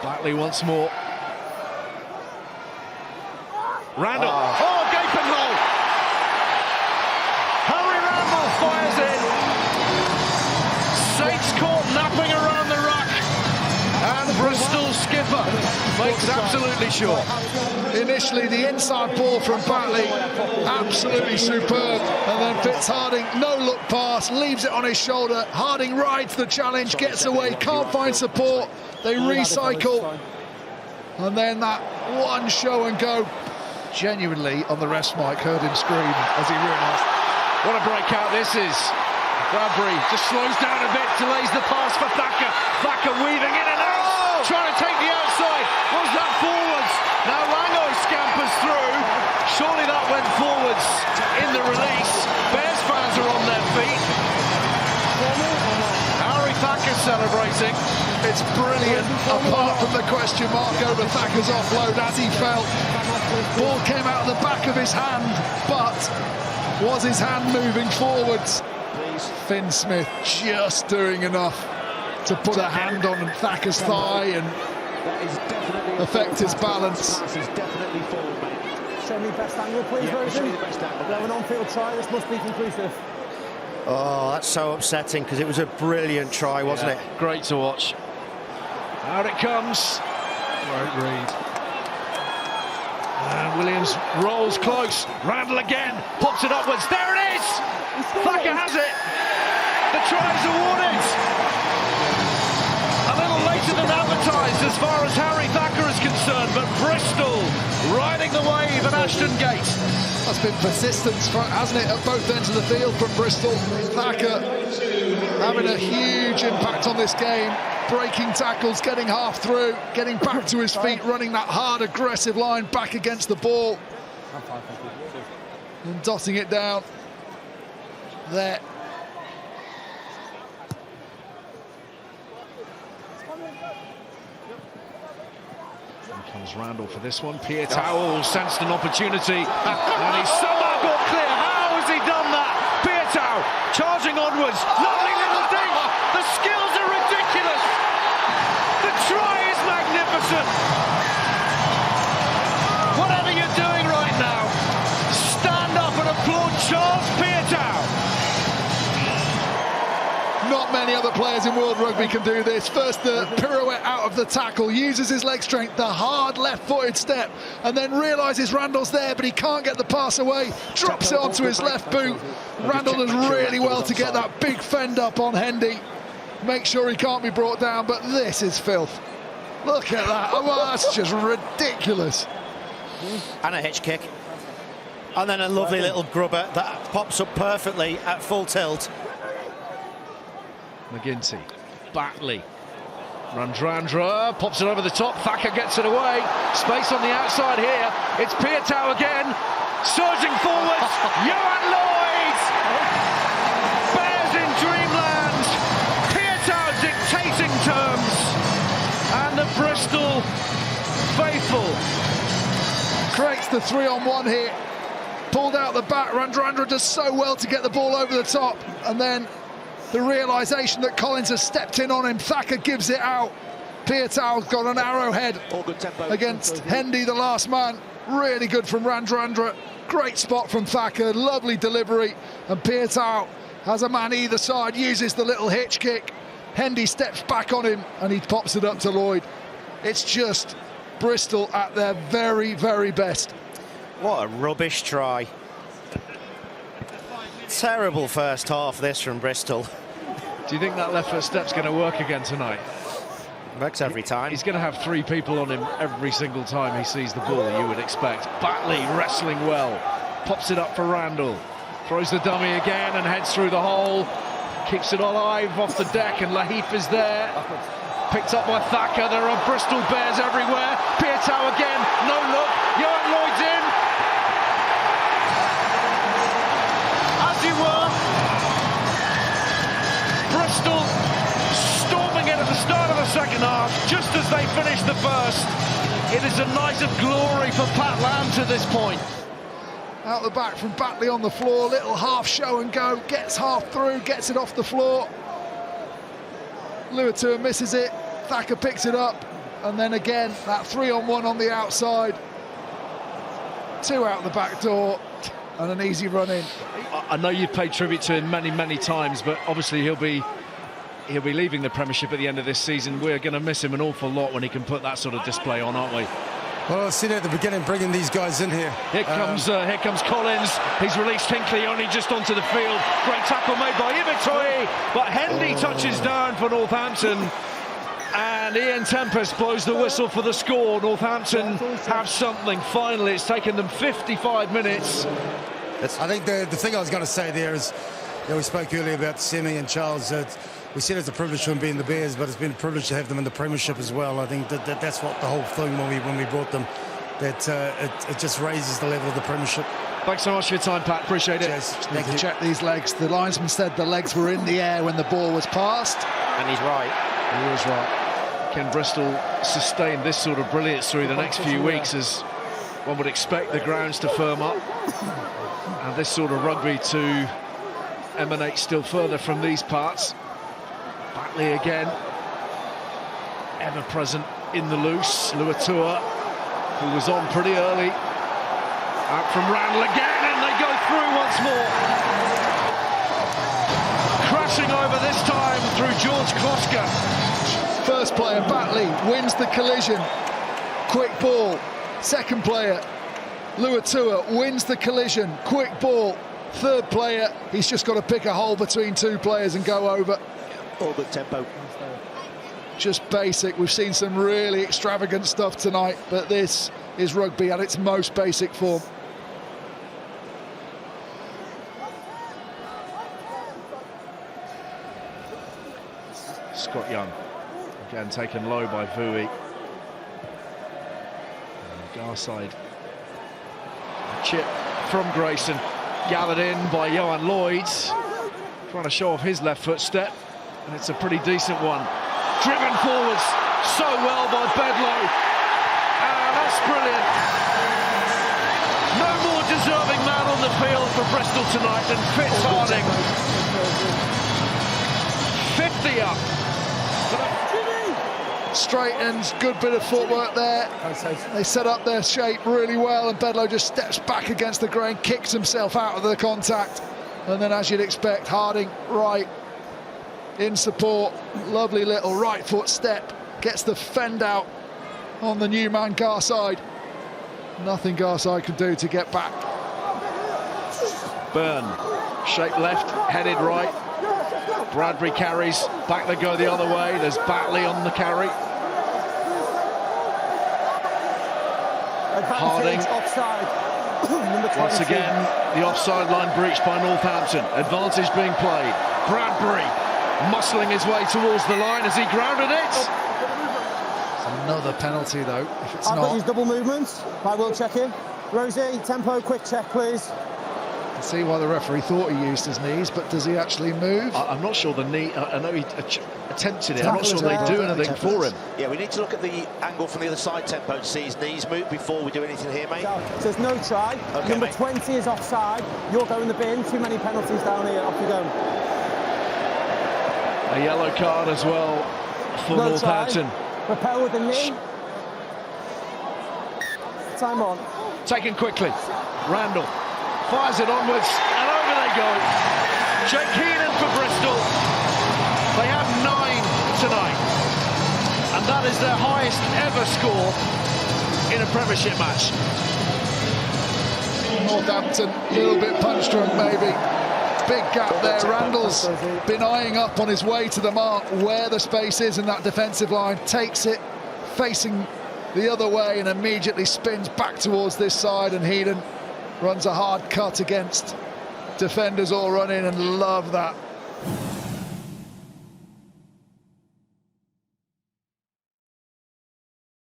Batley once more. Randall. Oh, gaping hole. Harry Randall fires in. Saints caught napping around the ruck. And Bristol skipper makes absolutely sure. Initially, the inside ball from Batley, absolutely superb. And then Fitzharding, no-look pass, leaves it on his shoulder. Harding rides the challenge, gets away, can't find support. They recycle. And then that one show and go. Genuinely, on the rest mic, heard him scream as he realised. What a breakout this is. Bradbury just slows down a bit, delays the pass for Thacker. Thacker weaving in and out, trying to take the outside. Was that forwards? Now Rango scampers through. Surely that went forwards in the release. Bears fans are on their feet. Harry Thacker celebrating. It's brilliant, apart from the question mark over Thacker's offload as he fell. Ball came out of the back of his hand, but was his hand moving forwards? Finn Smith just doing enough to put a hand on Thacker's thigh and affect his balance. Show me best angle, please, Rosie. We have an on-field try, this must be conclusive. Oh, that's so upsetting, because it was a brilliant try, wasn't it? Great to watch. Out it comes. Great read. And Williams rolls close. Randall again, pops it upwards. There it is! Thacker has it. The try is awarded. A little later than advertised as far as Harry Thacker is concerned, but Bristol riding the wave at Ashton Gate. That's been persistence, hasn't it, at both ends of the field from Bristol. Thacker having a huge impact on this game. Breaking tackles, getting half through, getting back to his feet, running that hard, aggressive line back against the ball. And dotting it down there. Here comes Randall for this one. PIUTAU sensed an opportunity and he's somehow got clear. How has he done that? PIUTAU charging onwards. Lovely little thing. The skills are ridiculous. The try is magnificent. Whatever you're doing right now, stand up and applaud Charles PIUTAU. Not many other players in World Rugby can do this. First, the pirouette out of the tackle, uses his leg strength, the hard left-footed step, and then realises Randall's there, but he can't get the pass away, drops it onto his left boot. Randall does really well to get that big fend up on Hendy. Make sure he can't be brought down, but this is filth. Look at that. Oh, that's just ridiculous. And a hitch kick. And then a lovely little grubber that pops up perfectly at full tilt. McGinty, Batley, Randrandra pops it over the top. Thacker gets it away. Space on the outside here. It's PIUTAU again, surging forwards. Johan Lloyd, Bears in dreamland. PIUTAU dictating terms, and the Bristol faithful Creates the 3-on-1 here. Pulled out the back. Randrandra does so well to get the ball over the top, and then the realisation that Collins has stepped in on him. Thacker gives it out. PIUTAU's got an arrowhead against Hendy, the last man. Really good from Randrandra. Great spot from Thacker. Lovely delivery. And PIUTAU has a man either side, uses the little hitch kick. Hendy steps back on him and he pops it up to Lloyd. It's just Bristol at their very, very best. What a rubbish try. Terrible first half this from Bristol. Do you think that left foot step's going to work again tonight? Works every time. He's going to have 3 people on him every single time he sees the ball, you would expect. Batley wrestling well, pops it up for Randall, throws the dummy again and heads through the hole, keeps it alive off the deck, and Lahif is there. Picked up by Thacker. There are Bristol Bears everywhere. PIUTAU again, no look. Johan Lloyd's in. As you were. Bristol storming in at the start of the second half, just as they finished the first. It is a night of glory for Pat Lamb to this point. Out the back from Batley on the floor, little half show and go, gets half through, gets it off the floor. Luatua misses it, Thacker picks it up, And then again, that 3-on-1 on the outside. 2 out the back door and an easy run in. I know you've paid tribute to him many times, but obviously he'll be leaving the Premiership at the end of this season. We're going to miss him an awful lot when he can put that sort of display on, aren't we? Well, I see that at the beginning, bringing these guys in here. Here comes Collins. He's released Hinckley only just onto the field. Great tackle made by PIUTAU, but Hendy touches down for Northampton. And Ian Tempest blows the whistle for the score. Northampton have something. Finally, it's taken them 55 minutes. I think the thing I was going to say there is, we spoke earlier about Semi and Charles. We said it's a privilege for them being the Bears, but it's been a privilege to have them in the Premiership as well. I think that's what the whole thing when we brought them, that it just raises the level of the Premiership. Thanks so much for your time, Pat. Appreciate it. Cheers. Need to check these legs. The linesman said the legs were in the air when the ball was passed. And he's right. He was right. Can Bristol sustain this sort of brilliance through the next few weeks, as one would expect the grounds to firm up and this sort of rugby to emanate still further from these parts? Batley again, ever present in the loose. PIUTAU, who was on pretty early, out from Randall again, and they go through once more. Crashing over this time through George Kloska. First player, Batley, wins the collision. Quick ball. Second player, PIUTAU, wins the collision. Quick ball. Third player, he's just got to pick a hole between 2 players and go over. All good tempo. Just basic. We've seen some really extravagant stuff tonight, but this is rugby at its most basic form. Scott Young, again taken low by Vui. Garside. A chip from Grayson, gathered in by Johan Lloyd, trying to show off his left foot step, and it's a pretty decent one. Driven forwards so well by Bedlow, and that's brilliant. No more deserving man on the field for Bristol tonight than Fitz Harding. 50 up. Straightens, good bit of footwork there. They set up their shape really well, and Bedlow just steps back against the grain, kicks himself out of the contact, and then, as you'd expect, Harding right in support. Lovely little right foot step, gets the fend out on the new man Garside. Nothing Garside could do to get back. Byrne, shape left, headed right. Bradbury carries, back they go the other way. There's Batley on the carry. Harding. Offside. Once again, the offside line breached by Northampton. Advantage being played. Bradbury muscling his way towards the line as he grounded it. It's another penalty, though, if it's I've got not. these double movements. I will check in. Rosie, tempo, quick check, please. I can see why the referee thought he used his knees, but does he actually move? I'm not sure the knee. I know he attempted it. I'm not sure they do anything for him. Yeah, we need to look at the angle from the other side, Tempo, to see his knees move before we do anything here, mate. So there's no try. Okay, Number mate. 20 is offside. You'll go in the bin. Too many penalties down here. Off you go. A yellow card as well for No Northampton. try. Repel with the knee. Time on. Taken quickly. Randall fires it onwards, and over they go. Jake Heenan for Bristol. They have 9 tonight, and that is their highest ever score in a Premiership match. Northampton, a little bit punch drunk maybe. Big gap there. Randall's been eyeing up on his way to the mark where the space is in that defensive line. Takes it, facing the other way, and immediately spins back towards this side, and Heenan runs a hard cut against defenders all running, and love that.